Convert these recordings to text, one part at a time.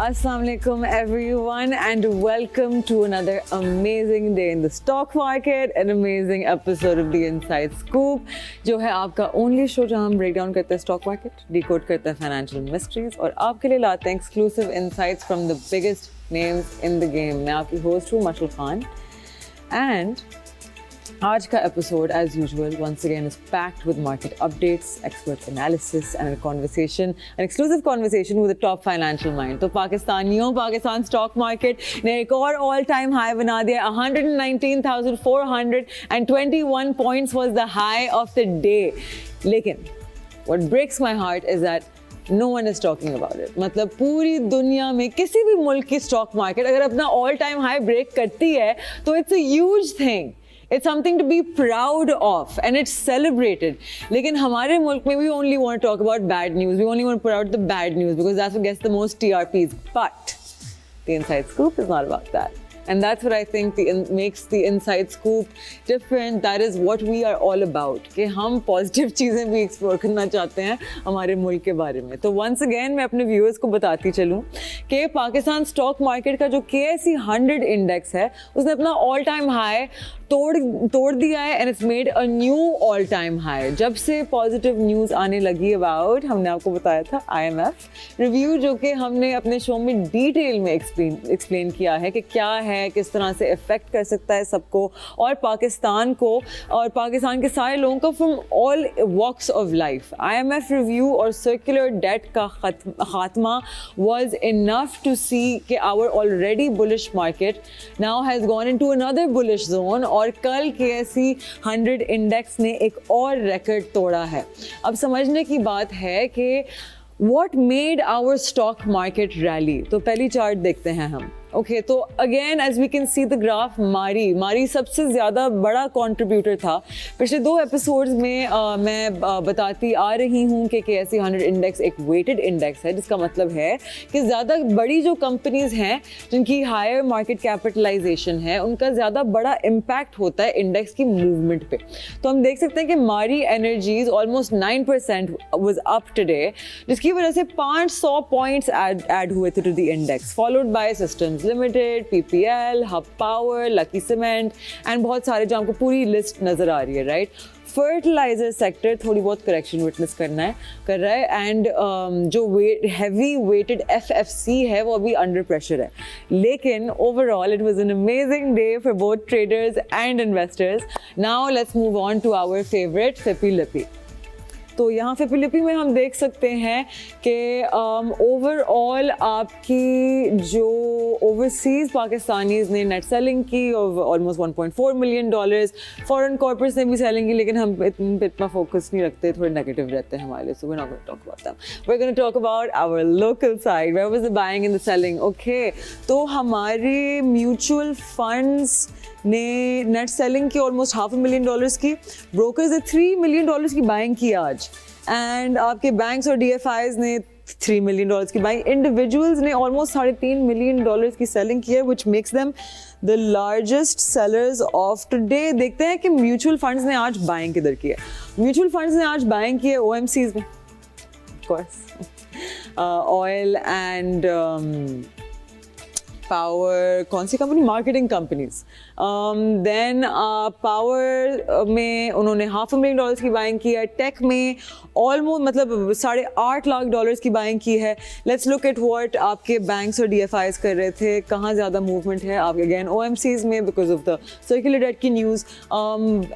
Assalamualaikum everyone and welcome to another amazing day in the stock market, an amazing episode of the Inside Scoop जो है आपका only show जहां हम break down करते हैं stock market, decode करते हैं फाइनेंशियल मिस्ट्रीज और आपके लिए लाते हैं exclusive insights from the biggest names in the game. मैं आपकी होस्ट हूँ मशल खान एंड आज का episode as usual once again is packed with market updates, expert analysis and an exclusive conversation with the top financial mind. तो Pakistan stock market ने एक और all time high बना दिया। 119,421 points was the high of the day. लेकिन what breaks my heart is that no one is talking about it. मतलब पूरी दुनिया में किसी भी मुल्क की स्टॉक मार्केट अगर अपना ऑल टाइम हाई ब्रेक करती है तो it's a huge thing, it's something to be proud of and it's celebrated. लेकिन हमारे मुल्क में we only want to talk about bad news. We only want to put out the bad news because that's what gets the most TRPs. But the Inside Scoop is not about that. And that's what I think makes the Inside Scoop different. That is what we are all about. कि हम positive चीज़ें भी explore करना चाहते हैं हमारे मुल्क के बारे में। तो once again मैं अपने viewers को बताती चलूँ कि पाकिस्तान स्टॉक मार्केट का जो KSE 100 इंडेक्स है उसने अपना ऑल टाइम हाई तोड़ दिया है and it's made a knew all time high. जब से पॉजिटिव न्यूज़ आने लगी अबाउट, हमने आपको बताया था IMF रिव्यू जो कि हमने अपने शो में डिटेल में एक्सप्लेन किया है कि क्या है, किस तरह से इफ़ेक्ट कर सकता है सबको और पाकिस्तान को और पाकिस्तान के सारे लोगों को from all walks of life. IMF review और सर्कुलर डेट का खात्मा वॉज इनफ टू सी कि our already bullish market now has gone into another bullish zone और कल KSE 100 इंडेक्स ने एक और रिकॉर्ड तोड़ा है। अब समझने की बात है कि what made our stock market rally? तो पहली चार्ट देखते हैं हम। ओके तो again as we can see the graph, Mari सबसे ज़्यादा बड़ा कंट्रीब्यूटर था। पिछले 2 एपिसोड्स में मैं बताती आ रही हूँ कि KSE 100 इंडेक्स एक वेटेड इंडेक्स है, जिसका मतलब है कि ज़्यादा बड़ी जो कंपनीज़ हैं जिनकी हायर मार्केट कैपिटलाइजेशन है उनका ज़्यादा बड़ा इम्पैक्ट होता है इंडेक्स की मूवमेंट पे। तो हम देख सकते हैं कि Mari energies almost 9% was up today, जिसकी वजह से 500 पॉइंट्स ऐड हुए थे to the index, followed by systems limited, PPL, Hub power, lucky cement and बहुत सारे जो आपको पूरी लिस्ट नजर आ रही है, राइट। फर्टिलाइजर सेक्टर थोड़ी बहुत करेक्शन विटनेस कर रहा है एंड जो हैवी वेटेड FFC है वो अभी अंडर प्रेशर है। लेकिन overall it was an amazing day for both traders and investors. Now let's move on to our favourite फिपी लिपी। तो यहाँ फिपी में हम देख सकते हैं कि ओवरऑल आपकी जो ओवरसीज़ पाकिस्तानीज़ ने नेट सेलिंग की ऑलमोस्ट $1.4 मिलियन, फॉरेन कॉर्पोरेट्स ने भी सेलिंग की, लेकिन हम इतना फोकस नहीं रखते, थोड़े नेगेटिव रहते हैं हमारे लिए। So we are not going to talk about that, we are going to talk about our local side, where was the buying and the selling. Okay तो हमारे म्यूचुअल फंड्स ने नेट सेलिंग की almost $500,000 की, brokers ने $3 million की buying की आज and आपके बैंक्स और DFIs ने $3 मिलियन की बाइंग, इंडिविजुअल्स ने ऑलमोस्ट $3.5 मिलियन की सेलिंग की है, which makes them the largest sellers of today. देखते हैं कि म्यूचुअल फंड्स ने आज बाइंग किधर की है। म्यूचुअल फंड्स ने आज बाइंग की है OMCs में, of course oil and power, कौन सी company, marketing companies. Then power में उन्होंने $500,000 की बाइंग की है, टेक में ऑलमोस्ट मतलब $8.5 लाख की बाइंग की है। लेट्स लुक एट व्हाट आपके बैंक्स और DFIs कर रहे थे, कहाँ ज़्यादा मूवमेंट है। आप अगेन OMCs में because of the circular debt की news,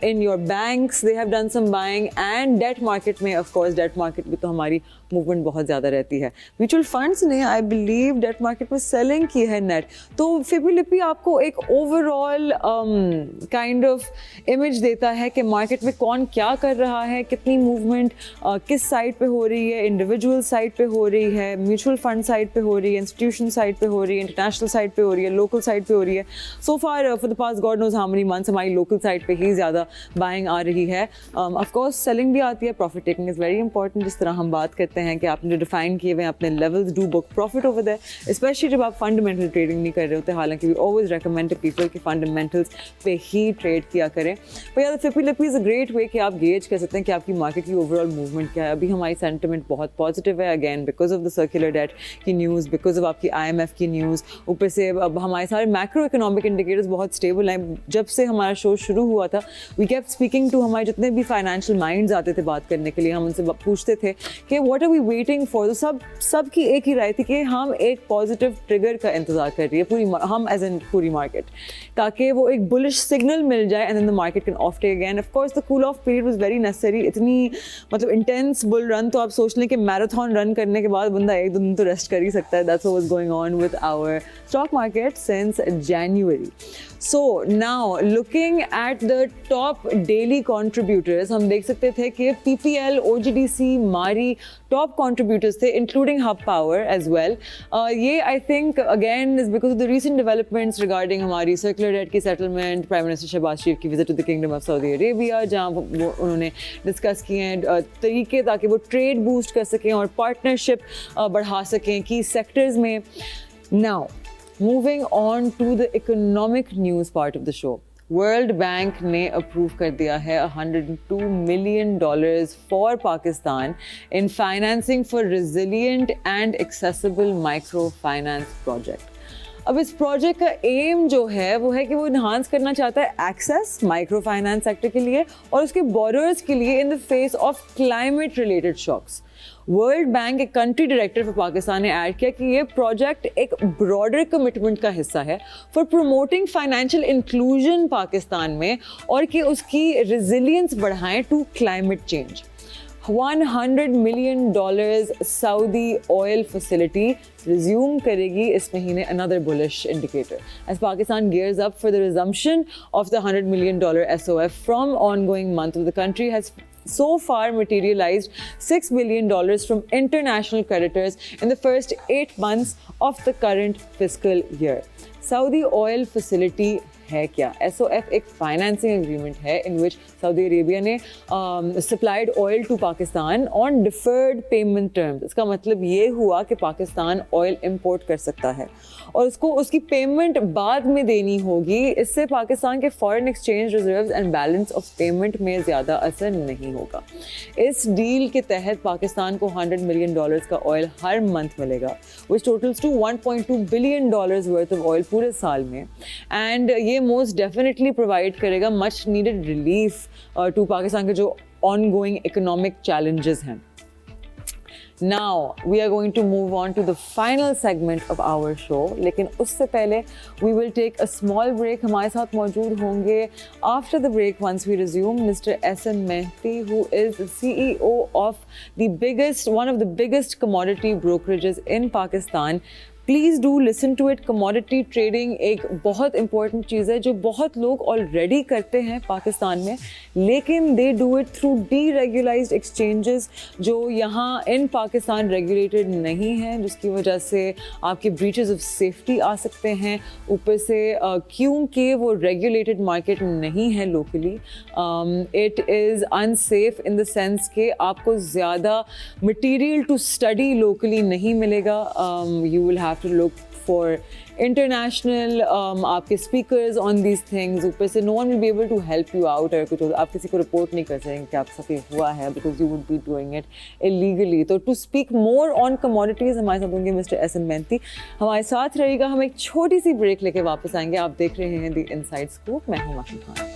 in your banks they have done some buying and debt market में, ऑफ कोर्स डेट मार्केट में तो हमारी मूवमेंट बहुत ज़्यादा रहती है। म्यूचुअल फंड्स ने आई बिलीव डेट मार्केट में सेलिंग की है नेट। तो फिपी लिपी आपको एक ओवरऑल काइंड ऑफ इमेज देता है कि मार्केट में कौन क्या कर रहा है, कितनी मूवमेंट किस साइड पे हो रही है, इंडिविजुअल साइड पे हो रही है, म्यूचुअल फंड साइड पे हो रही है, इंस्टीट्यूशन साइड पे हो रही है, इंटरनेशनल साइड पे हो रही है, लोकल साइड पे हो रही है। So far for the past God knows how many months हमारी लोकल साइड पे ही ज़्यादा बाइंग आ रही है। ऑफ कोर्स सेलिंग भी आती है, profit taking is very important. जिस तरह हम बात करते हैं कि आपने जो डिफाइन किए हुए अपने levels, do book profit over there, specially जब आप फंडामेंटल ट्रेडिंग ट्रेडिंग नहीं कर रहे होते, हालांकि we always recommend to people कि फंडामेंटल्स पे ही ट्रेड किया करें। पर यार फिफ्टी लिपी इज़ अ ग्रेट वे कि आप गेज कर सकते हैं कि आपकी मार्केट की ओवरऑल मूवमेंट क्या है। अभी हमारी सेंटिमेंट बहुत पॉजिटिव है, again because of the circular debt की न्यूज़, बिकॉज ऑफ आपकी IMF की न्यूज़, ऊपर से अब हमारे सारे मैक्रो इकोनॉमिक इंडिकेटर्स बहुत स्टेबल हैं। जब से हमारा शो शुरू हुआ था वी केप्ट स्पीकिंग टू हमारे जितने भी फाइनेंशियल माइंड्स आते थे बात करने के लिए, हम उनसे पूछते थे कि what are we waiting for. तो सब की एक ही राय थी कि हम एक पॉजिटिव ट्रिगर का इंतजार कर रही है हम एज एन पूरी मार्केट, ताकि वो एक बुलिश सिग्नल मिल जाए and then the market can off take again. Of course the cool off period was very necessary. इतनी मतलब इंटेंस बुल रन, तो आप सोच लें कि मैराथन रन करने के बाद बंदा एक दो दिन तो रेस्ट कर ही सकता है। That's what was going on with our stock market since January. So now looking at the top daily contributors, हम देख सकते थे कि PPL, OGDC, MARI top contributors थे, including Hub Power as well. ये I think again is because of the recent developments regarding हमारी circular debt की settlement, Prime Minister Shahbaz शरीफ की visit to the Kingdom of Saudi Arabia, जहाँ वो उन्होंने discuss किए हैं तरीके ताकि वो ट्रेड बूस्ट कर सकें और पार्टनरशिप बढ़ा सकें की सेक्टर्स में। Now moving on to the economic news part of the show, World Bank ने अप्रूव कर दिया है $102 million for Pakistan in financing for resilient and accessible microfinance project. अब इस प्रोजेक्ट का एम जो है वो है कि वो इन्हांस करना चाहता है एक्सेस माइक्रो फाइनेंस सेक्टर के लिए और उसके बोरोअर्स के लिए in the face of climate related shocks. World bank के कंट्री डायरेक्टर फॉर पाकिस्तान ने ऐड किया कि ये प्रोजेक्ट एक ब्रॉडर कमिटमेंट का हिस्सा है for promoting financial inclusion Pakistan में और कि उसकी रेजिलियंस बढ़ाएं to climate change. $100 million Saudi oil facility resume करेगी इस महीने, another bullish indicator as Pakistan gears up for the resumption of the $100 million SOF from ongoing month of the country has so far materialized $6 billion from international creditors in the first 8 months of the current fiscal year. Saudi oil facility है क्या? SOF एक financing agreement है in which Saudi Arabia ने supplied oil to Pakistan on deferred payment terms. इसका मतलब ये हुआ कि पाकिस्तान ऑयल इंपोर्ट कर सकता है और उसको उसकी पेमेंट बाद में देनी होगी। इससे पाकिस्तान के foreign exchange reserves and balance of payment में ज़्यादा असर नहीं होगा। इस डील के तहत पाकिस्तान को $100 million का ऑयल हर मंथ मिलेगा which totals to $1.2 billion worth of oil पूरे साल में, एंड ये मोस्ट डेफिनेटली प्रोवाइड करेगा much needed relief to Pakistan के जो ऑनगोइंग इकोनॉमिक चैलेंजेस हैं। Now we are going to move on to the final segment of our show, लेकिन उससे पहले we will take a small break। हमारे साथ मौजूद होंगे after the break once we resume Mr. SN Mehti, who is the CEO of one of the biggest commodity brokerages in Pakistan। Please do listen to it. Commodity trading एक बहुत important चीज़ है जो बहुत लोग ऑलरेडी करते हैं पाकिस्तान में, लेकिन they do it through deregulated exchanges जो यहाँ इन पाकिस्तान रेगुलेटेड नहीं हैं, जिसकी वजह से आपके ब्रीचेस ऑफ सेफ्टी आ सकते हैं। ऊपर से क्योंकि वो रेगुलेटेड मार्केट नहीं है locally, it is unsafe in the sense कि आपको ज़्यादा मटीरियल टू स्टडी लोकली नहीं मिलेगा। You will to look for international आपके speakers on these things। ऊपर से no one will be able to help you out, अगर कुछ आप किसी को रिपोर्ट नहीं कर सकेंगे कि आपके साथ ये हुआ है, because you would be doing it illegally। तो to speak more on commodities हमारे साथ होंगे मिस्टर SN Mehti। हमारे साथ रहेगा। हम एक छोटी सी ब्रेक लेके वापस आएंगे। आप देख रहे हैं द इनसाइड स्कूप। मैं हूँ माही खान।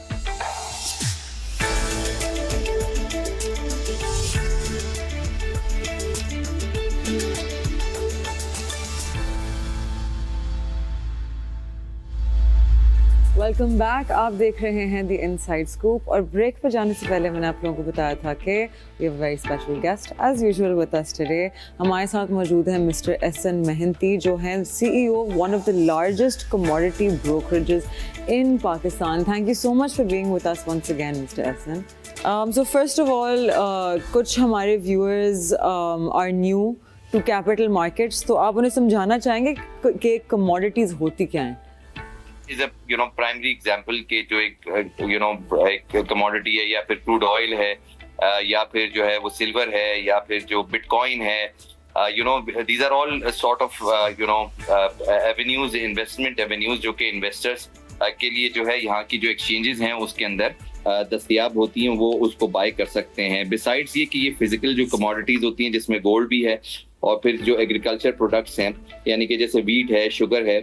Welcome back. आप देख रहे हैं द इनसाइड स्कूप और ब्रेक पर जाने से पहले मैंने आप लोगों को बताया था कि we have a very special guest as usual with us today. हमारे साथ मौजूद हैं मिस्टर SN Mehti जो हैं CEO one of the largest commodity brokerages in Pakistan. Thank you so much for being with us once again mister SN। So first of all कुछ हमारे viewers are new to capital markets, तो आप उन्हें समझाना चाहेंगे कि कमोडिटीज़ होती क्या हैं? इज अ प्राइमरी एग्जांपल के जो एक कमोडिटी है या फिर क्रूड ऑयल है या फिर जो है वो सिल्वर है या फिर जो बिटकॉइन है these are all sort of avenues, investment avenues जो कि investors के लिए जो है यहाँ की जो exchanges हैं उसके अंदर दस्तयाब होती हैं, वो उसको बाय कर सकते हैं। बिसाइड्स ये कि ये फिजिकल जो कमोडिटीज होती हैं जिसमें गोल्ड भी है और फिर जो एग्रीकल्चर प्रोडक्ट्स हैं यानी कि जैसे वीट है, शुगर है,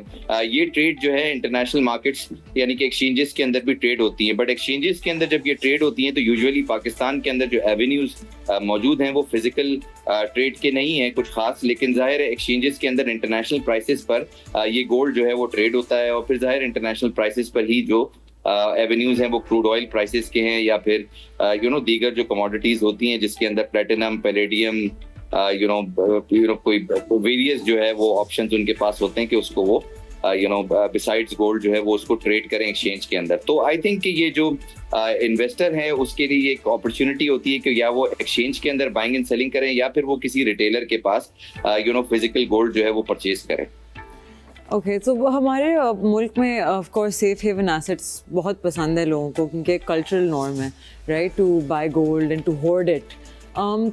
ये ट्रेड जो है इंटरनेशनल मार्केट्स यानी कि एक्सचेंजेस के अंदर भी ट्रेड होती हैं। बट एक्सचेंजेस के अंदर जब ये ट्रेड होती हैं तो यूजुअली पाकिस्तान के अंदर जो एवेन्यूज मौजूद हैं वो फिजिकल ट्रेड के नहीं हैं कुछ खास, लेकिन जाहिर है एक्सचेंजेस के अंदर इंटरनेशनल प्राइसेस पर ये गोल्ड जो है वो ट्रेड होता है और फिर जाहिर इंटरनेशनल प्राइसेस पर ही जो एवेन्यूज हैं वो क्रूड ऑयल प्राइसेस के हैं या फिर दीगर जो कमोडिटीज होती हैं जिसके अंदर प्लेटिनम, पैलेडियम, कोई वेरियस जो है वो ऑप्शंस उनके पास होते हैं कि उसको वो बिसाइड्स गोल्ड जो है वो उसको ट्रेड करें एक्सचेंज के अंदर। तो आई थिंक कि ये जो इन्वेस्टर है उसके लिए एक अपॉर्चुनिटी होती है कि या वो एक्सचेंज के अंदर बाइंग एंड सेलिंग करें या फिर वो किसी रिटेलर के पास फिजिकल गोल्ड जो है वो परचेज करें। ओके, तो हमारे मुल्क में of course safe haven assets बहुत पसंद है लोगों को क्योंकि एक कल्चरल नॉर्म है, right, to buy gold and to hoard it.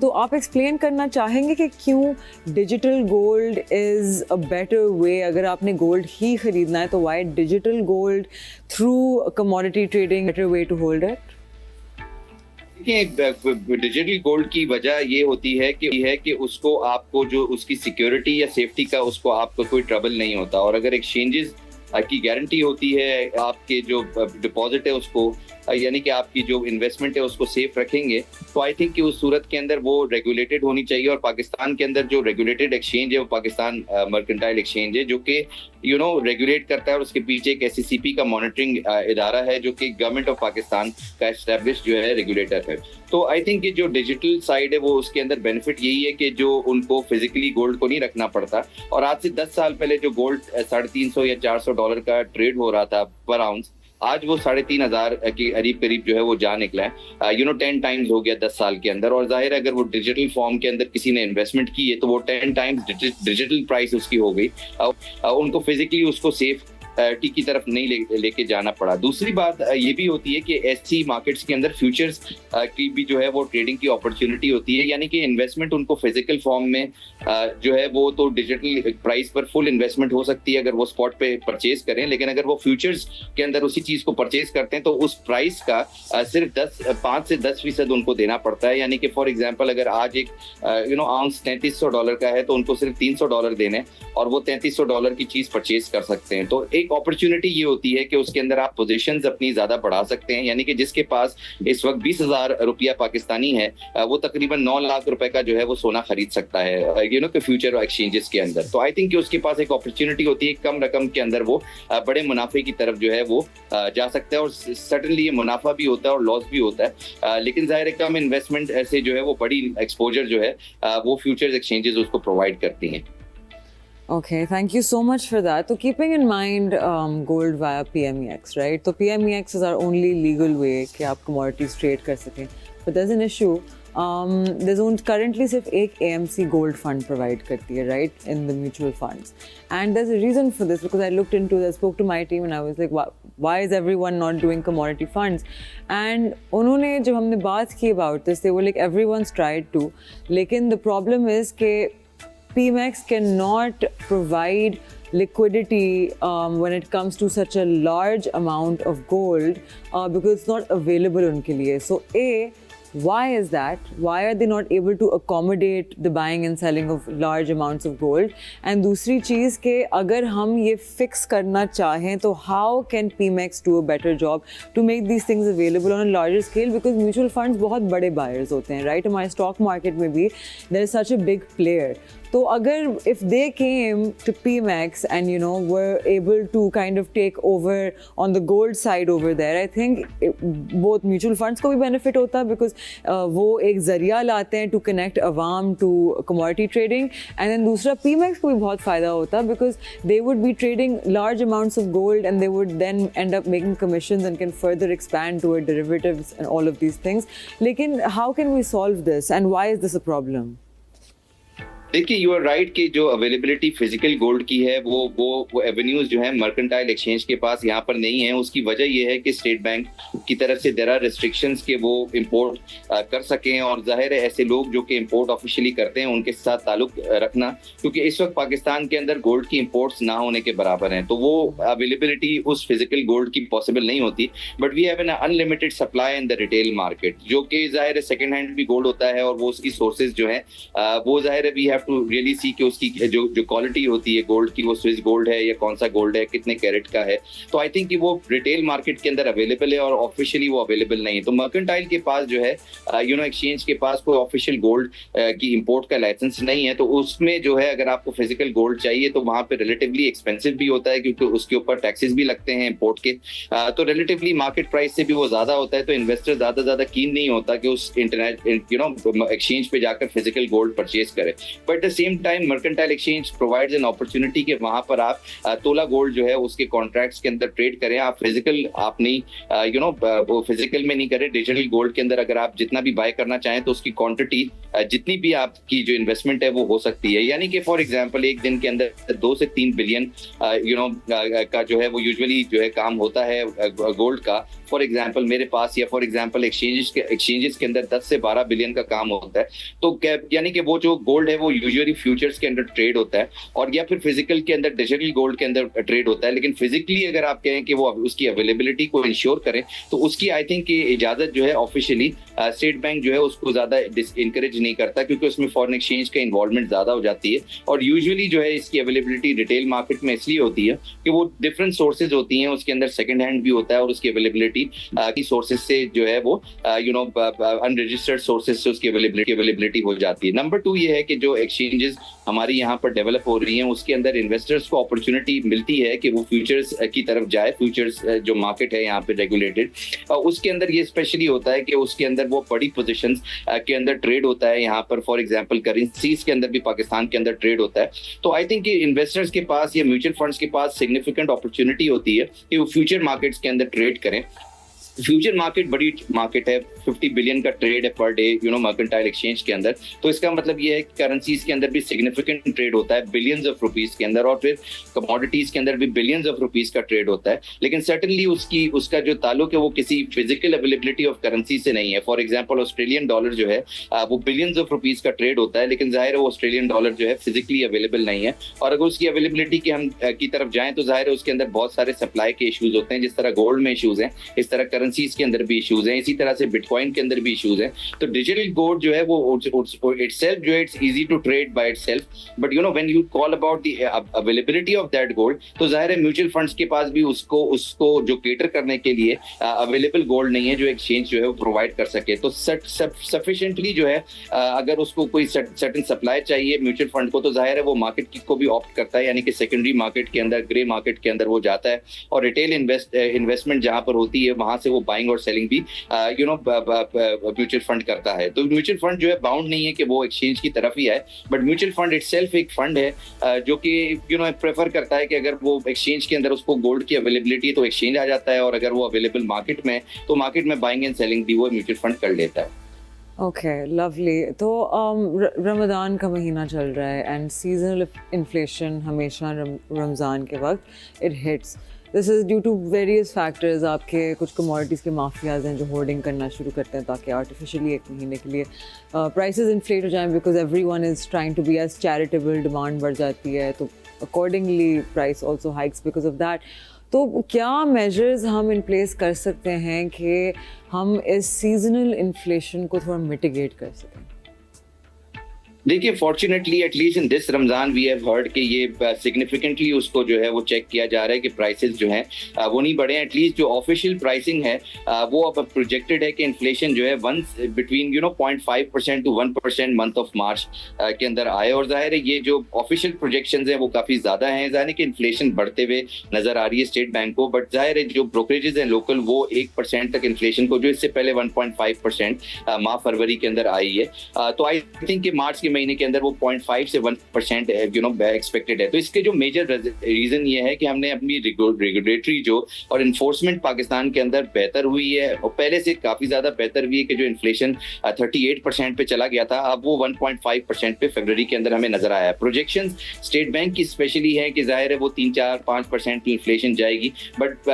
तो आप एक्सप्लेन करना चाहेंगे कि क्यों digital gold is a better way? अगर आपने गोल्ड ही ख़रीदना है तो why digital gold through commodity trading better way to hold it? देखिए, डिजिटल गोल्ड की वजह ये होती है कि उसको आपको जो उसकी सिक्योरिटी या सेफ्टी का उसको आपको कोई ट्रबल नहीं होता, और अगर एक्सचेंजेस की गारंटी होती है आपके जो डिपॉजिट है उसको यानी कि आपकी जो इन्वेस्टमेंट है उसको सेफ रखेंगे, तो आई थिंक कि उस सूरत के अंदर वो रेगुलेटेड होनी चाहिए। और पाकिस्तान के अंदर जो रेगुलेटेड एक्सचेंज है वो पाकिस्तान मर्केंटाइल एक्सचेंज है जो कि रेगुलेट करता है, और उसके पीछे एक SECP का मॉनिटरिंग इदारा है जो कि गवर्नमेंट ऑफ पाकिस्तान का एस्टैब्लिश जो है रेगुलेटर है। तो आई थिंक कि जो डिजिटल साइड है वो उसके अंदर बेनिफिट यही है कि जो उनको फिजिकली गोल्ड को नहीं रखना पड़ता। और आज से 10 साल पहले जो गोल्ड $350 या $400 का ट्रेड हो रहा था पर आउंस, आज वो 3,500 के करीब जो है वो जा निकला है। 10 टाइम्स हो गया 10 साल के अंदर। और जाहिर है अगर वो डिजिटल फॉर्म के अंदर किसी ने इन्वेस्टमेंट की है तो वो 10 टाइम्स डिजिटल प्राइस उसकी हो गई। उनको फिजिकली उसको सेफ की तरफ नहीं लेके जाना पड़ा। दूसरी बात ये भी होती है कि ऐसी मार्केट्स के अंदर फ्यूचर्स की भी जो है वो ट्रेडिंग की अपॉर्चुनिटी होती है, यानी कि इन्वेस्टमेंट उनको फिजिकल फॉर्म में जो है वो तो डिजिटल प्राइस पर फुल इन्वेस्टमेंट हो सकती है अगर वो स्पॉट पे परचेज करें, लेकिन अगर वो फ्यूचर्स के अंदर उसी चीज को परचेज करते हैं तो उस प्राइस का सिर्फ 5 से 10% उनको देना पड़ता है। यानी कि फॉर एग्जाम्पल अगर आज एक आउंस $3,300 का है तो उनको सिर्फ $300 देने और वो $3,300 की चीज परचेज कर सकते हैं। तो एक अपॉर्चुनिटी ये होती है कि उसके अंदर आप पोजीशंस अपनी ज्यादा बढ़ा सकते हैं, यानी कि जिसके पास इस वक्त 20,000 रुपया पाकिस्तानी है वो तकरीबन 9 लाख रुपए का जो है वो सोना खरीद सकता है कि फ्यूचर एक्सचेंजेस के अंदर। तो आई थिंक कि उसके पास एक अपॉर्चुनिटी होती है कम रकम के अंदर वो बड़े मुनाफे की तरफ जो है वो जा सकता है। और सर्टनली ये मुनाफा भी होता है और लॉस भी होता है, लेकिन जाहिर है कम इन्वेस्टमेंट ऐसे जो है वो बड़ी एक्सपोजर जो है वो फ्यूचर्स एक्सचेंजेस उसको प्रोवाइड करती हैं। Okay, thank you so much for that. So keeping in mind gold via PMEX, right? So PMEX is our only legal way कि आप commodities trade कर सकें. But there's an issue. There's currently सिर्फ एक AMC gold fund provide करती है, right, in the mutual funds. And there's a reason for this because I looked into this, spoke to my team and I was like, why is everyone not doing commodity funds? And उन्होंने जब हमने बात की about this, they were like, everyone's tried to. लेकिन the problem is कि PMEX cannot provide liquidity when it comes to such a large amount of gold because it's not available unke liye. So why is that? Why are they not able to accommodate the buying and selling of large amounts of gold? And दूसरी चीज़ के अगर हम ये fix करना चाहें तो how can PMEX do a better job to make these things available on a larger scale? Because mutual funds बहुत बड़े buyers होते हैं, right? हमारे stock market में भी there is such a big player. तो अगर if they came to PMEX and were able to kind of take over on the gold side over there, I think both mutual funds को भी benefit होता because वो एक ज़रिया लाते हैं to connect Awam to commodity trading, and then दूसरा PMEX को भी बहुत फ़ायदा होता because they would be trading large amounts of gold and they would then end up making commissions and can further expand toward derivatives and all of these things. लेकिन how can we solve this and why is this a problem? देखिए, you are right कि जो availability physical gold की है वो avenues जो है mercantile exchange के पास यहाँ पर नहीं है। उसकी वजह ये है कि स्टेट बैंक की तरफ से देयर आर रिस्ट्रिक्शंस के वो इंपोर्ट कर सकें, और जाहिर है ऐसे लोग जो कि इंपोर्ट ऑफिशियली करते हैं उनके साथ ताल्लुक रखना, क्योंकि इस वक्त पाकिस्तान के अंदर गोल्ड की इंपोर्ट्स ना होने के बराबर हैं, तो वो अवेलेबिलिटी उस फिजिकल गोल्ड की पॉसिबल नहीं होती। But we have an unlimited supply in the retail market, जो कि जाहिर है सेकेंड हैंड भी गोल्ड होता है, और वो उसकी सोर्सेज जो है वो जाहिर है we have to really see कि उसकी जो क्वालिटी होती है गोल्ड की, वो स्विस गोल्ड है या कौन सा गोल्ड है, कितने कैरेट का है। तो आई थिंक कि वो रिटेल मार्केट के अंदर अवेलेबल है और ऑफिशियली वो अवेलेबल नहीं है। तो मर्केंटाइल के पास जो है एक्सचेंज के पास कोई ऑफिशियल गोल्ड की इंपोर्ट का लाइसेंस नहीं है, तो उसमें जो है अगर आपको फिजिकल गोल्ड चाहिए तो वहां पे रिलेटिवली एक्सपेंसिव भी होता है, क्योंकि उसके ऊपर टैक्सेस भी लगते हैं इंपोर्ट के, तो रिलेटिवली मार्केट प्राइस से भी वो ज्यादा होता है। तो इन्वेस्टर ज्यादा कीन नहीं होता कि उस इंटरनेट एक्सचेंज पे जाकर फिजिकल गोल्ड परचेज करे। But at the same time mercantile exchange provides an opportunity कि वहां पर आप तोला गोल्ड जो है उसके कॉन्ट्रैक्ट्स के अंदर ट्रेड करें। आप फिजिकल आप नहीं वो फिजिकल में नहीं करें, डिजिटल गोल्ड के अंदर अगर आप जितना भी बाय करना चाहें तो उसकी क्वांटिटी जितनी भी आपकी जो इन्वेस्टमेंट है वो हो सकती है। यानी कि फॉर एग्जांपल एक दिन के अंदर 2 से 3 बिलियन का जो है वो यूजुअली जो है काम होता है गोल्ड का। फॉर एग्जांपल मेरे पास या फॉर एग्जांपल एक्सचेंजेस के अंदर 10 से 12 बिलियन का काम होता है। तो यानी कि वो जो गोल्ड है वो यूजुअली फ्यूचर्स के अंदर ट्रेड होता है, और या फिर फिजिकल के अंदर डिजिटल गोल्ड के अंदर ट्रेड होता है। लेकिन फिजिकली अगर आप कहें कि वो उसकी अवेलेबिलिटी को इंश्योर करें तो उसकी आई थिंक की इजाजत जो है ऑफिशियली स्टेट बैंक जो है उसको ज्यादा इंकरेज नहीं करता, क्योंकि उसमें फॉरेन एक्सचेंज का इन्वॉल्वमेंट ज्यादा हो जाती है। और यूजुअली जो है इसकी अवेलेबिलिटी रिटेल मार्केट में इसलिए होती है कि वो डिफरेंट सोर्सेज होती हैं, उसके अंदर सेकंड हैंड भी होता है, और उसकी अवेलेबिलिटी की सोर्सेज से जो है वो अनरजिस्टर्ड सोर्सेज से उसकी अवेलेबिलिटी हो जाती है। नंबर 2 ये है कि जो एक्सचेंजेस हमारी यहाँ पर डेवलप हो रही हैं उसके अंदर इन्वेस्टर्स को अपॉर्चुनिटी मिलती है कि वो फ्यूचर्स की तरफ जाए। फ्यूचर्स जो मार्केट है यहाँ पे रेगुलेटेड, उसके अंदर ये स्पेशली होता है कि उसके अंदर वो बड़ी पोजीशंस के अंदर ट्रेड होता है। यहाँ पर फॉर एग्जांपल करेंसीज के अंदर भी पाकिस्तान के अंदर ट्रेड होता है। तो आई थिंक इन्वेस्टर्स के पास या म्यूचुअल फंड्स के पास सिग्निफिकेंट अपॉर्चुनिटी होती है कि वो फ्यूचर मार्केट्स के अंदर ट्रेड करें। फ्यूचर मार्केट बड़ी मार्केट है, 50 बिलियन का ट्रेड है पर डे मर्केंटाइल एक्सचेंज के अंदर। तो इसका मतलब ये है कि करेंसीज के अंदर भी सिग्निफिकेंट ट्रेड होता है बिलियंस ऑफ रुपीस के अंदर, और फिर कमोडिटीज के अंदर भी बिलियंस ऑफ रुपीस का ट्रेड होता है। लेकिन सर्टेनली उसका जो ताल्लुक है वो किसी फिजिकल अवेलेबिलिटी ऑफ करेंसी से नहीं है। फॉर एग्जाम्पल ऑस्ट्रेलियन डॉलर जो है वो बिलियंस ऑफ रुपीस का ट्रेड होता है, लेकिन जाहिर है वो ऑस्ट्रेलियन डॉलर जो है फिजिकली अवेलेबल नहीं है। और अगर उसकी अवेलेबिलिटी की तरफ जाएं तो जाहिर है उसके अंदर बहुत सारे सप्लाई के इशूज होते हैं। जिस तरह गोल्ड में इशूज हैं, इस तरह करेंसीज के अंदर भी इशूज हैं, इसी तरह से बिटकॉइन के अंदर भी इशूज हैं। तो डिजिटल गोल्ड जो है वो इटसेल्फ जो है it's easy to trade by itself, but when you call about the availability of that gold, तो जाहिर है म्यूचुअल फंड्स के पास भी उसको जो केटर करने के लिए अवेलेबल गोल्ड नहीं है जो एक्सचेंज जो है वो प्रोवाइड कर सके। तो सफिशिएंटली जो है अगर उसको कोई सर्टेन सप्लाई चाहिए म्यूचुअल फंड को, तो जाहिर है वो मार्केट को भी ऑप्ट करता है, यानी कि सेकेंडरी मार्केट के अंदर, ग्रे मार्केट के अंदर वो जाता है। और रिटेल इन्वेस्टमेंट जहां पर होती है वहां से वो बाइंग और सेलिंग भी म्यूचुअल फंड करता है। तो म्यूचुअल फंड जो है बाउंड नहीं है कि वो एक्सचेंज की तरफ ही आए, बट म्यूचुअल फंड इटसेल्फ एक फंड है जो कि प्रेफर करता है कि अगर वो एक्सचेंज के अंदर उसको गोल्ड की अवेलेबिलिटी है तो एक्सचेंज आ जाता है, और अगर वो अवेलेबल मार्केट में तो मार्केट में बाइंग एंड सेलिंग भी वो म्यूचुअल फंड कर लेता है। Okay, lovely. तो रमज़ान का महीना चल रहा है एंड सीजनल इन्फ्लेशन हमेशा रमज़ान के वक्त it hits. This is due to various factors. आपके कुछ कमोडिटीज़ के माफियाज हैं जो होर्डिंग करना शुरू करते हैं ताकि आर्टिफिशियली एक महीने के लिए प्राइसेस इन्फ्लेट हो जाएं, because everyone is trying to be as charitable. Demand बढ़ जाती है तो accordingly price also hikes because of that. तो क्या मेजर्स हम इन प्लेस कर सकते हैं कि हम इस सीजनल इन्फ्लेशन को थोड़ा मिटिगेट कर सकें? देखिए, fortunately at least in this Ramzan we have heard कि ये सिग्निफिकेंटली उसको जो है वो चेक किया जा रहा है कि प्राइसेस जो हैं वो नहीं बढ़े। एटलीस्ट जो ऑफिशियल प्राइसिंग है वो अब प्रोजेक्टेड है कि इन्फ्लेशन जो है between 0.5% to 1% month of March के अंदर आए। और जाहिर है ये जो ऑफिशियल प्रोजेक्शंस हैं वो काफ़ी ज़्यादा हैं, जाहिर कि इन्फ्लेशन बढ़ते हुए नज़र आ रही है स्टेट बैंक को। बट जाहिर है जो ब्रोकरेजेस हैं लोकल वो 1% तक इन्फ्लेशन को, जो इससे पहले 1.5% माह फरवरी के अंदर आई है। तो आई थिंक कि मार्च के महीने के अंदर वो 0.5 से 1% एक्सपेक्टेड है। तो इसके जो मेजर रीजन ये है कि हमने अपनी रेगुलेटरी जो और इन्फोर्समेंट पाकिस्तान के अंदर बेहतर हुई है, और पहले से काफी ज्यादा बेहतर हुई है कि जो इन्फ्लेशन 38% पे चला गया था, अब वो 1.5% पे फरवरी के अंदर हमें नजर आया है। प्रोजेक्शन स्टेट बैंक की स्पेशली है कि जाहिर है वो 3-4-5% की इन्फ्लेशन जाएगी, बट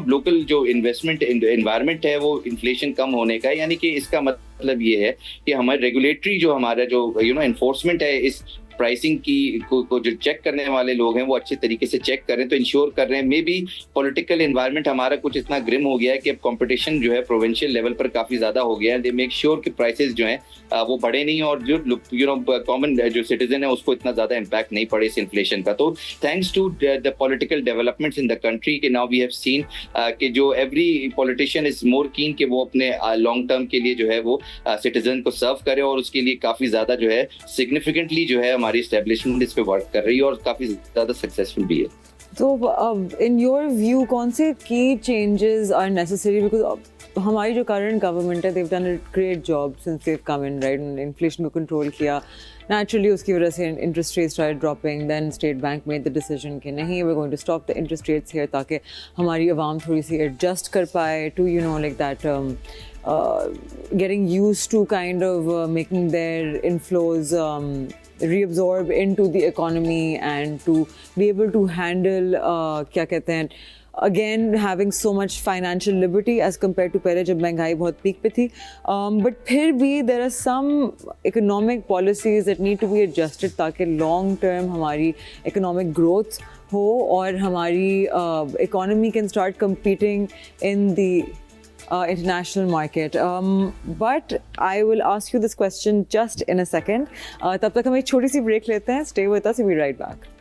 लोकल जो इन्वेस्टमेंट एनवायरनमेंट है वो इन्फ्लेशन कम होने का है। यानी कि इसका मतलब ये है कि हमारे रेगुलेटरी जो हमारा जो एनफोर्समेंट है, इस प्राइसिंग की को जो चेक करने वाले लोग हैं वो अच्छे तरीके से चेक कर रहे हैं, तो इंश्योर कर रहे हैं। मे बी पॉलिटिकल एनवायरनमेंट हमारा कुछ इतना ग्रिम हो गया है कि अब कंपटीशन जो है प्रोविंशियल लेवल पर काफी ज्यादा हो गया है। दे मेक श्योर कि प्राइसेस जो हैं वो बढ़े नहीं, और जो कॉमन जो सिटीजन है उसको इतना ज्यादा इम्पैक्ट नहीं पड़े इस इन्फ्लेशन का। तो thanks to the political developments in the country के नाउ वी हैव सीन कि जो एवरी पॉलिटिशियन इज मोर कीन कि वो अपने लॉन्ग टर्म के लिए जो है वो सिटीजन को सर्व करे, और उसके लिए काफी ज्यादा जो है सिग्निफिकेंटली जो है हमारी एस्टेब्लिशमेंट इस पे वर्क कर रही है और काफी ज्यादा सक्सेसफुल भी है। तो इन योर व्यू कौन से की चेंजेस आर नेसेसरी, बिकॉज हमारी जो करंट गवर्नमेंट है, they've done a great job since they've come in, right? Inflation को कंट्रोल किया, naturally उसकी वजह से interest rates started dropping, then state bank made the decision कि नहीं, we're going to stop the interest rates here ताकि हमारी आवाम थोड़ी सी adjust कर पाए to like that getting used to kind of making their inflows reabsorb into the economy and to be able to handle क्या कहते हैं again having so much financial liberty as compared to पहले जब महंगाई बहुत peak पे थी, but फिर भी there are some economic policies that need to be adjusted ताकि long term हमारी economic growth हो और हमारी economy can start competing in the international market. But I will ask you this question just in a second. तब तक हम एक छोटी सी break लेते हैं. Stay with us, we'll be right back.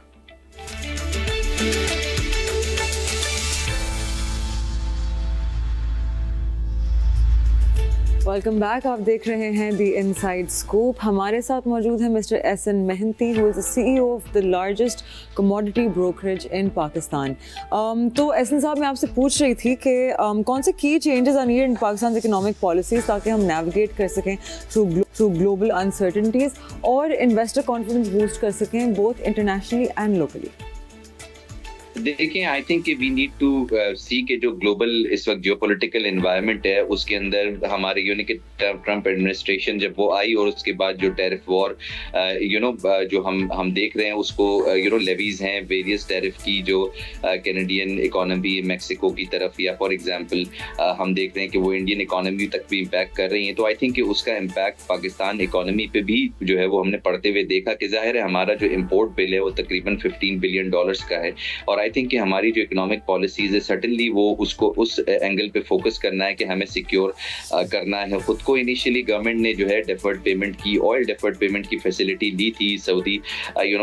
Welcome back. आप देख रहे हैं द इनसाइड स्कूप। हमारे साथ मौजूद है mister S N. Mehnati, who is the CEO of the largest commodity brokerage in Pakistan. तो एस.एन. साहब, मैं आपसे पूछ रही थी कि कौन से की changes are needed in Pakistan economic policies ताकि हम नेविगेट कर सकें थ्रू ग्लोबल अनसर्टेनिटीज़ और इन्वेस्टर कॉन्फिडेंस बूस्ट कर सकें बोथ इंटरनेशनली एंड लोकली। देखिए, आई थिंक कि वी नीड टू सी के जो ग्लोबल इस वक्त जियोपॉलिटिकल एनवायरनमेंट है उसके अंदर हमारे कि ट्रंप एडमिनिस्ट्रेशन जब वो आई और उसके बाद जो टैरिफ वॉर जो हम देख रहे हैं उसको लेवीज हैं वेरियस टैरिफ की जो कैनेडियन इकोनॉमी मेक्सिको की तरफ या फॉर एग्जांपल हम देख रहे हैं कि वो इंडियन इकोनॉमी तक भी इम्पैक्ट कर रही हैं। तो आई थिंक कि उसका इम्पैक्ट पाकिस्तान इकोनॉमी पे भी जो है वो हमने पढ़ते हुए देखा कि जाहिर है हमारा जो इम्पोर्ट बिल है वो तकरीबन $15 बिलियन का है, और आई थिंक कि हमारी जो इकोनॉमिक पॉलिसीज है सर्टेनली वो उसको उस एंगल पे फोकस करना है कि हमें सिक्योर करना है खुद को। इनिशियली गवर्नमेंट ने जो है डेफर्ड पेमेंट की ऑयल डेफर्ड पेमेंट की फैसिलिटी ली थी सऊदी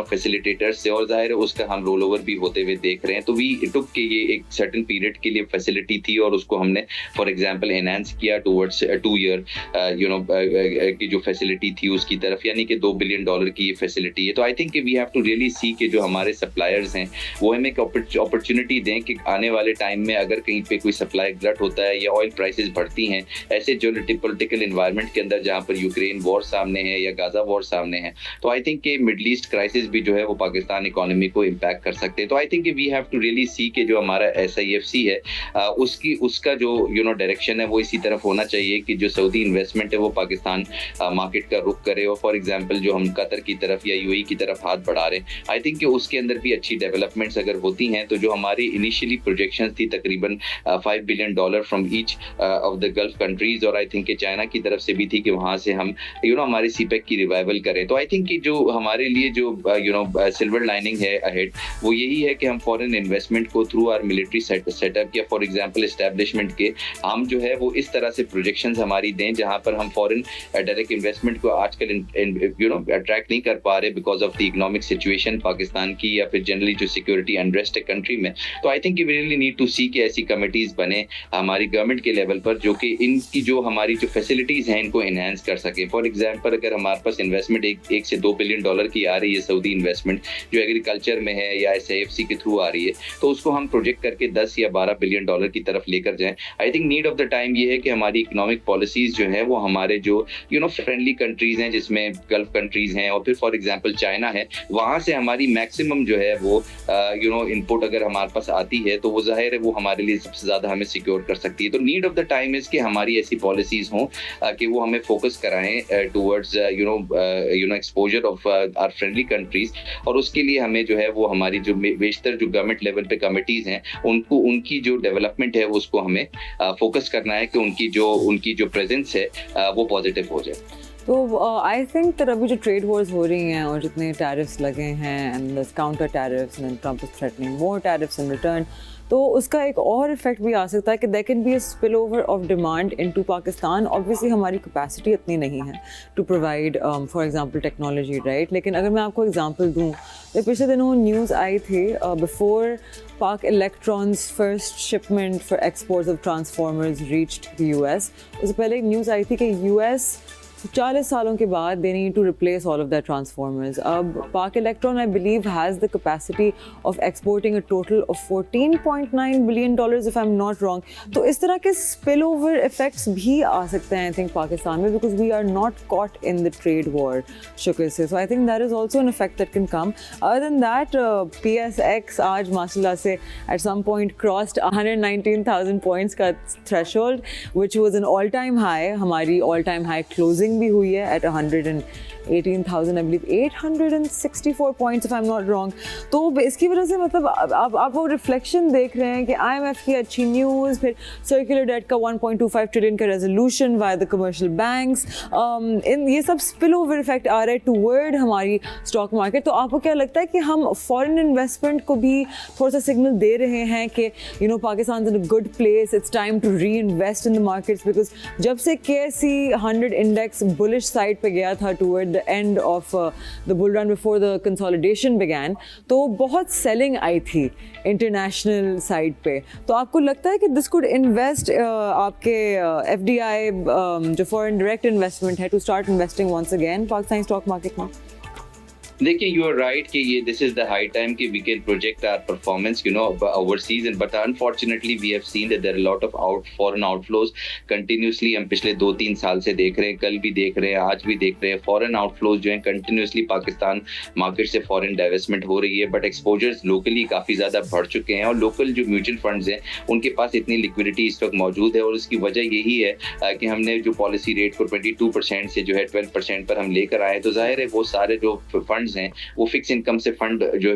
फैसिलिटेटर्स से, और जाहिर है उसका हम रोल ओवर भी होते हुए देख रहे हैं। तो वी टुक के ये एक सर्टेन पीरियड के लिए फैसिलिटी थी और उसको हमने फॉर एग्जांपल एनहांस किया टुवर्ड्स 2 ईयर की जो फैसिलिटी थी उसकी तरफ, यानी कि $2 बिलियन की ये फैसिलिटी है। तो आई थिंक कि we have to really see कि जो हमारे सप्लायर्स हैं वो हमें एक अपॉर्चुनिटी दें कि आने वाले टाइम में अगर कहीं पे कोई सप्लाई गलत होता है या ऑयल प्राइसेस बढ़ती हैं ऐसे जो पॉलिटिकल एनवायरनमेंट के अंदर जहां पर यूक्रेन वॉर सामने है या गाजा वॉर सामने है, तो आई थिंक कि मिडल ईस्ट क्राइसिस भी जो है वो पाकिस्तान इकोनॉमी को इम्पैक्ट कर सकते हैं। तो आई थिंक कि we have to really see कि जो हमारा SIFC है उसका जो डायरेक्शन है वो इसी तरफ होना चाहिए कि जो सऊदी इन्वेस्टमेंट है वो पाकिस्तान मार्केट का रुख करे, और फॉर एग्जाम्पल जो हम कतर की तरफ या UAE की तरफ हाथ बढ़ा रहे हैं, आई थिंक कि उसके अंदर भी अच्छी डेवलपमेंट्स अगर होती हैं तो जो हमारी इनिशियली प्रोजेक्शंस थी तकरीबन $5 billion from each of the gulf countries, और आई थिंक कि चाइना की तरफ से भी थी कि वहां से हम हमारे CPEC की रिवाइवल करें। तो आई थिंक कि जो हमारे लिए जो सिल्वर लाइनिंग है अहेड वो यही है कि हम फॉरेन इन्वेस्टमेंट को थ्रू आवर मिलिट्री सेटअप या फॉर एग्जांपल एस्टैब्लिशमेंट के हम जो है वो इस तरह से प्रोजेक्शंस हमारी दें जहां पर हम फॉरेन डायरेक्ट इन्वेस्टमेंट को आजकल अट्रैक्ट नहीं कर पा रहे because of the economic situation Pakistan की या फिर जनरली जो सिक्योरिटी अनरेस्ट इन्वेस्ट कंट्री में, तो I think we really need to see कि ऐसी कमिटीज बने हमारी गवर्नमेंट के लेवल पर जो कि इनकी जो हमारी जो फैसिलिटीज हैं इनको एनहांस कर सके। फॉर एग्जांपल अगर हमारे पास इन्वेस्टमेंट एक से $2 बिलियन की आ रही है सऊदी इन्वेस्टमेंट जो एग्रीकल्चर में है या SAFC के थ्रू आ रही है, तो उसको हम प्रोजेक्ट करके 10 या $12 बिलियन की तरफ लेकर जाएं। I think need of the time ये है कि हमारी इकोनॉमिक पॉलिसीज जो है वो हमारे जो फ्रेंडली कंट्रीज हैं जिसमें गल्फ कंट्रीज हैं और फिर फॉर एग्जांपल चाइना है, वहां से हमारी मैक्सिमम जो है वो इनपुट अगर हमारे पास आती है तो वो जाहिर है वो हमारे लिए सबसे ज्यादा हमें सिक्योर कर सकती है। तो need of the time is कि हमारी ऐसी पॉलिसीज हों कि वो हमें फोकस कराएं towards exposure of our friendly countries, और उसके लिए हमें जो है वो हमारी जो बेशतर जो गवर्नमेंट लेवल पे कमिटीज हैं उनकी जो डेवलपमेंट है उसको हमें फोकस करना है कि उनकी जो प्रेजेंस है वो पॉजिटिव हो जाए। तो आई थिंक that अभी जो ट्रेड वॉर्स हो रही हैं और जितने टैरिफ्स लगे हैं and counter tariffs and Trump is threatening more tariffs in return, तो उसका एक और इफेक्ट भी आ सकता है कि there can be a spill over of demand into Pakistan. Obviously हमारी कैपेसिटी इतनी नहीं है to provide for example technology, right? लेकिन अगर मैं आपको एग्जांपल दूं तो पिछले दिनों न्यूज़ आई थी बिफोर पाक electrons first shipment for exports of transformers reached the US, उससे पहले एक न्यूज़ आई थी कि US 40 सालों के बाद they need to replace all of their transformers. अब Park Electron I believe has the capacity of exporting a total of $14.9 billion if I'm not wrong. तो इस तरह के spillover effects भी आ सकते हैं I think पाकिस्तान में because we are not caught in the trade war शुक्र से. So I think that is also an effect that can come. Other than that PSX आज माशाल्लाह से at some point crossed 119,000 points का threshold which was an all time high. हमारी all time high closing भी हुई है at 118,000 I believe 864 points if I'm not wrong. तो इसकी वजह से मतलब आप वो रिफ्लेक्शन देख रहे हैं कि IMF की अच्छी न्यूज़, फिर सर्कुलर डेट का 1.25 ट्रिलियन का resolution via the commercial banks, इन ये सब स्पिल ओवर इफेक्ट आ रहा है टूवर्ड हमारी स्टॉक मार्केट। तो आपको क्या लगता है कि हम फॉरेन इन्वेस्टमेंट को भी थोड़ा सा सिग्नल दे रहे हैं कि Pakistan is in a good place, it's time to reinvest in the markets? Because जब से KSE 100 इंडेक्स बुलिश साइड पे गया था toward the end of the bull run before the consolidation began, तो बहुत सेलिंग आई थी इंटरनेशनल साइड पे। तो आपको लगता है कि दिस कुड इन्वेस्ट आपके FDI जो फॉरेन डायरेक्ट इन्वेस्टमेंट है to start investing once again Pakistani stock market में? देखिए, यू आर राइट कि ये this is the high time कि we can project our performance overseas, but unfortunately we have seen that there are lot of foreign outflows continuously. हम पिछले 2-3 साल से देख रहे हैं, कल भी देख रहे हैं, आज भी देख रहे हैं, फॉरेन आउटफ्लोज जो है कंटिन्यूसली पाकिस्तान मार्केट से फॉरेन डाइवेस्टमेंट हो रही है। बट एक्सपोजर्स लोकली काफ़ी ज़्यादा बढ़ चुके हैं और लोकल जो म्यूचुअल फंड्स हैं उनके पास इतनी लिक्विडिटी इस वक्त मौजूद है, और उसकी वजह यही है कि हमने जो पॉलिसी रेट को 22% से जो है 12% पर हम लेकर आए। तो जाहिर है वो सारे जो फंड हैं वो फिक्स इनकम से फंड जो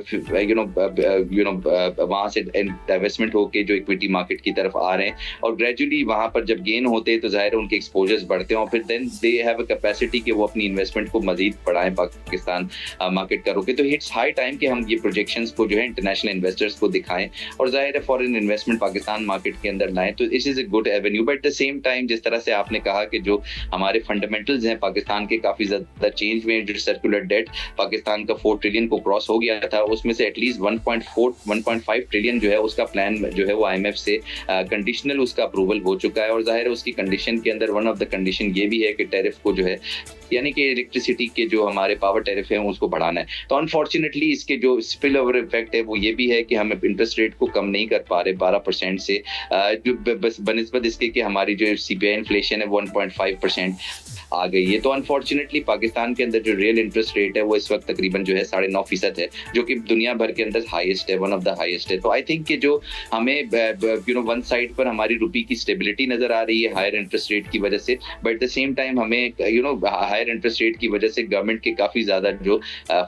वहां से डाइवेस्टमेंट होके जो इक्विटी मार्केट की तरफ आ रहे हैं, और ग्रेजुअली वहां पर जब गेन होते हैं तो जाहिर है उनके एक्सपोजर्स बढ़ते हैं और फिर then they have a capacity कि वो अपनी इन्वेस्टमेंट को मजीद बढ़ाएं पाकिस्तान मार्केट का रोके। तो इट्स हाई टाइम कि हम ये प्रोजेक्शंस को जो है इंटरनेशनल इन्वेस्टर्स को दिखाएं और जाहिर है फॉरेन इन्वेस्टमेंट पाकिस्तान मार्केट के अंदर लाएं। तो this is a good Avenue. But at the same time जिस तरह से आपने कहा कि जो हमारे फंडामेंटल्स हैं पाकिस्तान के काफी ज्यादा चेंज हुए हैं। जो सर्कुलर डेट पाकिस्तान का 4 ट्रिलियन को क्रॉस हो गया था, उसमें से एटलीस्ट 1.5 ट्रिलियन जो है उसका प्लान जो है वो IMF से कंडीशनल उसका अप्रूवल हो चुका है। और जाहिर है उसकी कंडीशन के अंदर वन ऑफ द कंडीशन ये भी है कि टैरिफ को जो है यानी कि इलेक्ट्रिसिटी के जो हमारे पावर टैरिफ है उसको बढ़ाना है। तो अनफॉर्चुनेटली इसके जो स्पिल ओवर इफेक्ट है वो ये भी है कि हम इंटरेस्ट रेट को कम नहीं कर पा रहे 12% से, जो बस बनिस्बत इसके कि हमारी जो CPI इन्फ्लेशन है 1.5% आ गई है। तो अनफॉर्चुनेटली पाकिस्तान के अंदर जो रियल इंटरेस्ट रेट है वो इस वक्त तकरीबन जो है 9.5% है, जो कि दुनिया भर के अंदर हाईएस्ट है, वन ऑफ द हाईएस्ट है। तो आई थिंक कि जो हमें वन साइड पर हमारी रुपी की स्टेबिलिटी नजर आ रही है हायर इंटरेस्ट रेट की वजह से, but at the same time हमें हायर इंटरेस्ट रेट की वजह से गवर्नमेंट के काफी ज्यादा जो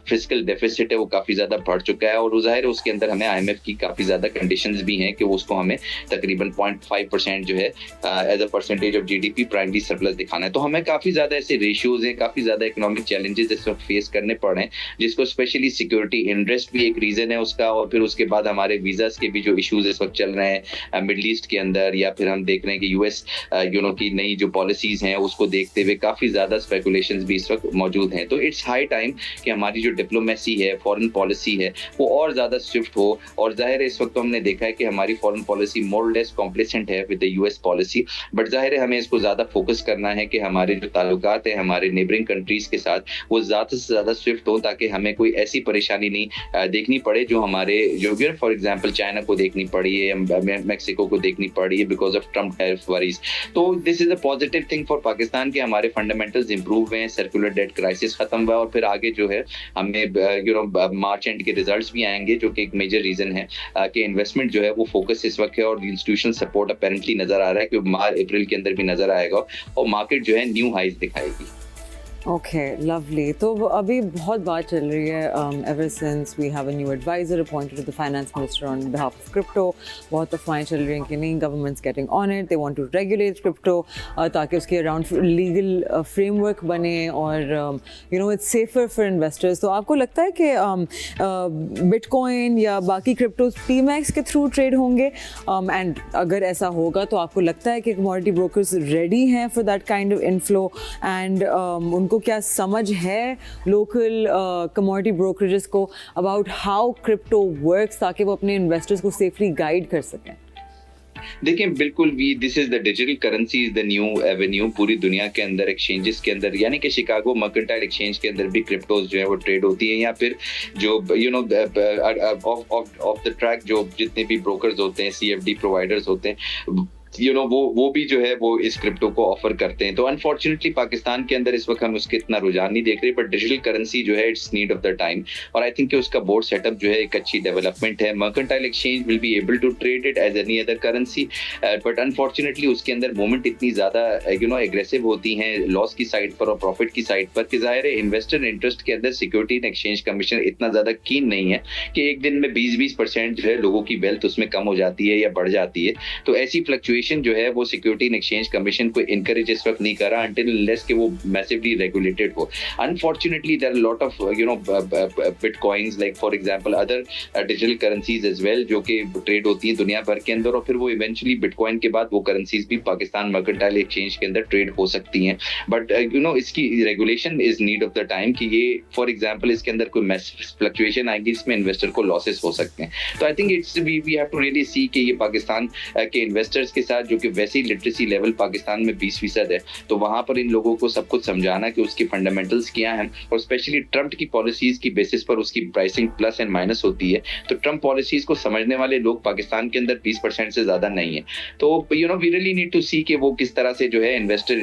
फिस्कल डेफिसिट है वो काफी ज्यादा बढ़ चुका है, और जाहिर है उसके अंदर हमें IMF की काफी ज्यादा कंडीशंस भी हैं कि वो उसको हमें तकरीबन 0.5% जो है as a percentage of GDP primary surplus दिखाना है। तो हमें काफी ज्यादा ऐसे रेशियोज हैं, काफी ज्यादा इकोनॉमिक चैलेंजेस इस वक्त फेस करने पड़ रहे हैं। जिसको स्पेशली सिक्योरिटी इंटरेस्ट भी एक रीजन है उसका, और फिर उसके बाद हमारे वीजास के भी जो इश्यूज इस वक्त चल रहे हैं मिडिल ईस्ट के अंदर, या फिर हम देख रहे हैं कि यूएस की नई जो पॉलिसीज हैं उसको देखते हुए काफी ज्यादा स्पेकुलेशंस भी इस वक्त मौजूद हैं। तो इट्स हाई टाइम कि हमारी जो डिप्लोमेसी है, फॉरेन पॉलिसी है, वो और ज्यादा स्विफ्ट हो। और जाहिर है इस वक्त तो हमने देखा है कि हमारी foreign policy more less complacent है with the US policy, but जाहिर है हमें इसको ज्यादा फोकस करना है कि हमारे जो ताल्लुकात है हमारे नेबरिंग कंट्रीज के साथ वो ज्यादा से ज्यादा स्विफ्ट हो, ताकि हमें कोई ऐसी परेशानी नहीं देखनी पड़े जो हमारे जो फॉर एग्जांपल चाइना को देखनी पड़ी है, मेक्सिको को देखनी पड़ी है because of Trump tariff worries. तो this is a positive thing for Pakistan कि हमारे फंडामेंटल्स इंप्रूव हुए हैं, सर्कुलर डेट क्राइसिस खत्म हुआ, और फिर आगे जो है हमें मार्च एंड के रिजल्ट्स भी आएंगे, जो कि एक मेजर रीजन है कि इन्वेस्टमेंट जो है वो फोकस इस वक्त है, और इंस्टीट्यूशनल सपोर्ट अपेरेंटली नजर आ रहा है कि मार्च अप्रैल के अंदर भी नजर आएगा और मार्केट जो है न्यू हाइज दिखाएगी। Okay, lovely. तो अभी बहुत बात चल रही है ever since we have a new adviser appointed to the finance minister on behalf of crypto. बहुत अफवाहें चल रही हैं कि नहीं, government's getting on it, they want to regulate crypto ताकि उसके अराउंड लीगल फ्रेमवर्क बने और इट्स सेफर फॉर इन्वेस्टर्स। तो आपको लगता है कि बिटकॉइन या बाकी क्रिप्टोज पीमैक्स के थ्रू ट्रेड होंगे? एंड अगर ऐसा होगा तो आपको लगता है कि कमोडिटी ब्रोकर्स रेडी हैं for that kind of inflow? And को क्या समझ है लोकल कमोडिटी ब्रोकरेजेस को अबाउट हाउ क्रिप्टो वर्क्स, ताकि वो अपने इन्वेस्टर्स को सेफली गाइड कर सकें? देखिए बिल्कुल भी this is the digital currency is the new Avenue. पूरी दुनिया के अंदर एक्सचेंजेस के अंदर, यानी कि शिकागो मर्केंटाइल एक्सचेंज के अंदर भी क्रिप्टोज जो है वो ट्रेड होती है, या फिर जो ऑफ द ट्रैक जो जितने भी ब्रोकर्स होते हैं, सीएफडी प्रोवाइडर्स होते हैं, वो भी जो है वो इस क्रिप्टो को ऑफर करते हैं। तो अनफॉर्चुनेटली पाकिस्तान के अंदर इस वक्त हम उसके इतना रुझान नहीं देख रहे, बट डिजिटल करेंसी जो है it's need of the time, और आई थिंक कि उसका बोर्ड सेटअप जो है एक अच्छी डेवलपमेंट है। Mercantile exchange will be able to trade it as any other currency, but unfortunately उसके अंदर मूवमेंट इतनी ज्यादा एग्रेसिव होती हैं लॉस की साइड पर और प्रॉफिट की साइड पर, कि जाहिर है इन्वेस्टर इंटरेस्ट के अंदर सिक्योरिटी एंड एक्सचेंज कमीशन इतना ज्यादा कीन नहीं है कि एक दिन में 20% जो है लोगों की वेल्थ उसमें कम हो जाती है या बढ़ जाती है। तो ऐसी फ्लक्चुएशन जो है वो सिक्योरिटी एंड एक्सचेंज कमीशन को इनकरेज इस वक्त नहीं कर रहा until unless कि वो मैसिवली रेगुलेटेड हो। Unfortunately there are lot of bitcoins like for example other digital currencies as well जो कि ट्रेड होती हैं दुनिया भर के अंदर, और फिर वो इवेंचुअली बिटकॉइन के बाद वो करेंसीज भी पाकिस्तान मर्केंटाइल एक्सचेंज के अंदर ट्रेड हो सकती हैं। बट इसकी regulation is need of the time कि ये फॉर एग्जांपल इसके अंदर कोई फ्लक्चुएशन आएगी इसमें इन्वेस्टर को लॉसेस हो सकते हैं। तो I think it's we have to really see कि ये पाकिस्तान के इन्वेस्टर्स के साथ, जो कि वैसे ही लिटरेसी लेवल पाकिस्तान में 20% है, तो वहां पर इन लोगों को सब कुछ समझाना कि उसकी फंडामेंटल्स क्या हैं, और स्पेशली ट्रम्प की पॉलिसीज की बेसिस पर उसकी प्राइसिंग प्लस एंड माइनस होती है। तो ट्रम्प पॉलिसीज को समझने वाले लोग पाकिस्तान के अंदर 20% से ज्यादा नहीं है। तो we really need to see कि वो किस तरह से जो है इन्वेस्टर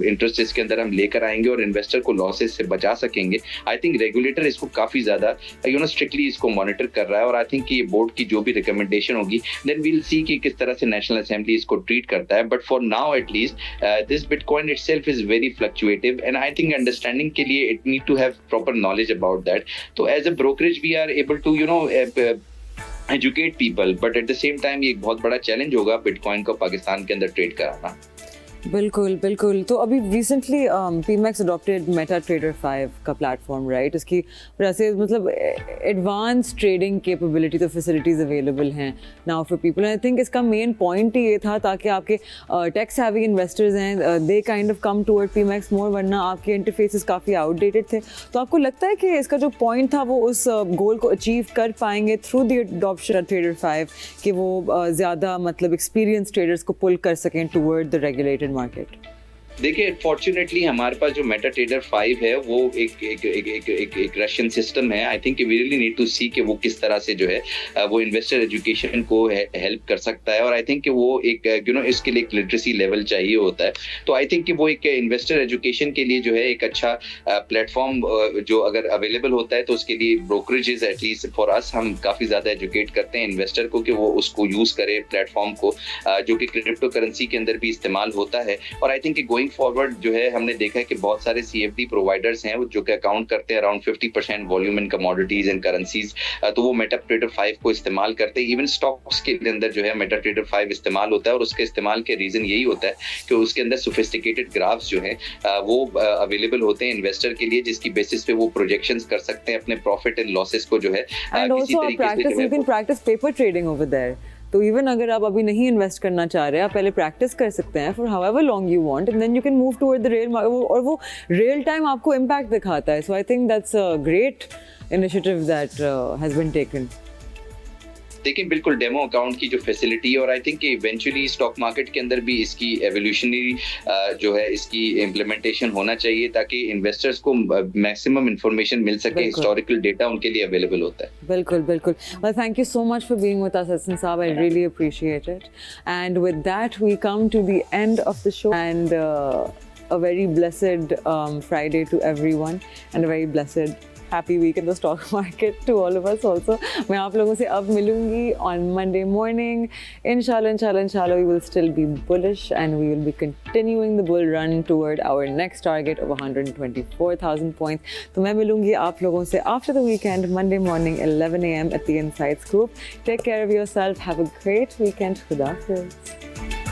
इंटरेस्ट इसके अंदर हम लेकर आएंगे और इन्वेस्टर को लॉसेस से बचा सकेंगे। आई थिंक रेगुलेटर इसको काफी ज्यादा स्ट्रिक्टली इसको मॉनिटर कर रहा है, और आई थिंक कि ये बोर्ड की जो भी रिकमेंडेशन होगी देन वी विल सी कि किस तरह से नेशनल असेंबली इसको ट्रीट करता है। But for now at least this Bitcoin itself is very fluctuative, and I think understanding के लिए it need to have proper knowledge about that. So as a brokerage we are able to educate people, but at the same time ये एक बहुत बड़ा challenge होगा bitcoin को पाकिस्तान के अंदर ट्रेड कराना। बिल्कुल बिल्कुल। तो अभी recently PMEX adopted Meta Trader 5 का प्लेटफॉर्म, राइट? इसकी वजह से मतलब एडवांस ट्रेडिंग कैपेबिलिटी तो फैसिलिटीज़ अवेलेबल हैं now for people. I think इसका मेन पॉइंट ही ये था ताकि आपके टेक हैवी इन्वेस्टर्स हैं they kind of come toward PMEX more, वरना आपके इंटरफेसेस काफ़ी आउटडेटेड थे। तो आपको लगता है कि इसका जो पॉइंट था वो उस गोल को अचीव कर पाएंगे थ्रू द अडॉप्शन ट्रेडर 5 कि वो ज़्यादा मतलब एक्सपीरियंस ट्रेडर्स को पुल कर सकें टूवर्ड द रेगुलेटेड मार्केट? देखिए फॉर्चुनेटली हमारे पास जो मेटा ट्रेडर 5 है वो एक रशियन सिस्टम है। I think we really need to see कि वो किस तरह से जो है वो इन्वेस्टर एजुकेशन को हेल्प कर सकता है, और आई थिंक कि वो एक इसके लिए एक लिटरेसी लेवल चाहिए होता है। तो आई थिंक कि वो एक इन्वेस्टर एजुकेशन के लिए जो है एक अच्छा प्लेटफॉर्म जो अगर अवेलेबल होता है तो उसके लिए ब्रोकरेजेस एटलीस्ट फॉर अस हम काफ़ी ज़्यादा एजुकेट करते हैं इन्वेस्टर को कि वो उसको यूज़ करे प्लेटफॉर्म को, जो कि क्रिप्टो करेंसी के अंदर भी इस्तेमाल होता है। और आई थिंक कि गोइंग गोइंग फॉरवर्ड जो है हमने देखा है कि बहुत सारे CFD प्रोवाइडर्स हैं जो कि अकाउंट करते हैं around 50% volume in commodities and currencies, तो वो मेटाट्रेडर 5 को इस्तेमाल करते हैं। इवन स्टॉक्स के अंदर जो है मेटाट्रेडर 5 इस्तेमाल होता है और उसके इस्तेमाल के रीजन यही होता है कि उसके अंदर सोफिस्टिकेटेड ग्राफ्स जो है वो अवेलेबल होते हैं इन्वेस्टर के लिए, जिसकी बेसिस पे वो प्रोजेक्शंस कर सकते हैं अपने प्रॉफिट एंड लॉसेस को जो है And also you can practice paper trading over there. तो इवन अगर आप अभी नहीं इन्वेस्ट करना चाह रहे, आप पहले प्रैक्टिस कर सकते हैं for however long you want, and then you can move toward the real market, और वो रियल टाइम आपको इम्पैक्ट दिखाता है. So I think that's a great initiative that has been taken. लेकिन बिल्कुल डेमो अकाउंट की जो फैसिलिटी है, और I think eventually stock market के अंदर भी इसकी एवोल्यूशनरी जो है इसकी इम्प्लीमेंटेशन होना चाहिए ताकि इन्वेस्टर्स को मैक्सिमम इंफॉर्मेशन मिल सके, हिस्टोरिकल डेटा उनके लिए अवेलेबल होता है. बिल्कुल बिल्कुल. Well thank you so much for being with us Hasan साहब. I really appreciate it. And with that we come to the end of the show, and a very blessed Friday to everyone, and a very blessed happy week in the stock market to all of us also. मैं आप लोगों से अब मिलूंगी on Monday morning. Inshallah, we will still be bullish and we will be continuing the bull run toward our next target of 124,000 points. तो मैं मिलूंगी आप लोगों से after the weekend, Monday morning 11 a.m. at the Inside Scoop. Take care of yourself. Have a great weekend. Khuda Hafiz.